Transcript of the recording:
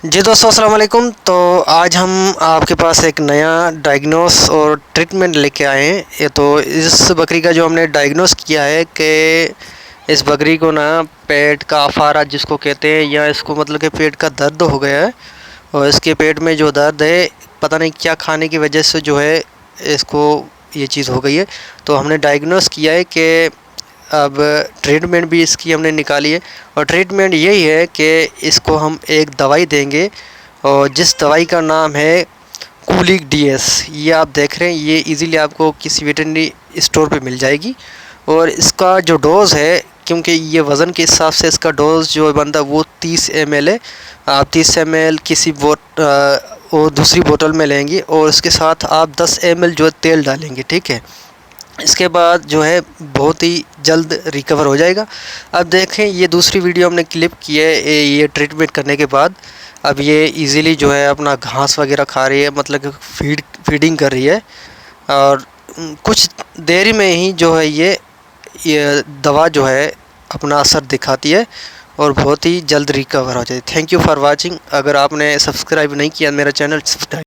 जी दोस्तों अस्सलाम वालेकुम। तो आज हम आपके पास एक नया डायग्नोस और ट्रीटमेंट लेके आए हैं। ये तो इस बकरी का जो हमने डायग्नोस किया है कि इस बकरी को ना पेट का अफारा जिसको कहते हैं, या इसको मतलब कि पेट का दर्द हो गया है। और इसके पेट में जो दर्द है, पता नहीं क्या खाने की वजह से जो है इसको ये चीज़ हो गई है। तो हमने डायग्नोस किया है कि अब ट्रीटमेंट भी इसकी हमने निकाली है। और ट्रीटमेंट यही है कि इसको हम एक दवाई देंगे, और जिस दवाई का नाम है कूलिक डीएस। ये आप देख रहे हैं, ये इजीली आपको किसी वेटरनरी स्टोर पे मिल जाएगी। और इसका जो डोज़ है, क्योंकि ये वज़न के हिसाब से इसका डोज़ जो बनता है वो 30 ml है। आप 30 ml किसी और दूसरी बोतल में लेंगे, और इसके साथ आप 10 ml जो तेल डालेंगे, ठीक है। इसके बाद जो है बहुत ही जल्द रिकवर हो जाएगा। अब देखें, ये दूसरी वीडियो हमने क्लिप की है ये ट्रीटमेंट करने के बाद। अब ये इजीली जो है अपना घास वगैरह खा रही है, मतलब कि फीडिंग कर रही है। और कुछ देर में ही जो है ये दवा जो है अपना असर दिखाती है, और बहुत ही जल्द रिकवर हो जाए। Thank you for watching. अगर आपने सब्सक्राइब नहीं किया मेरा चैनल, सब्सक्राइब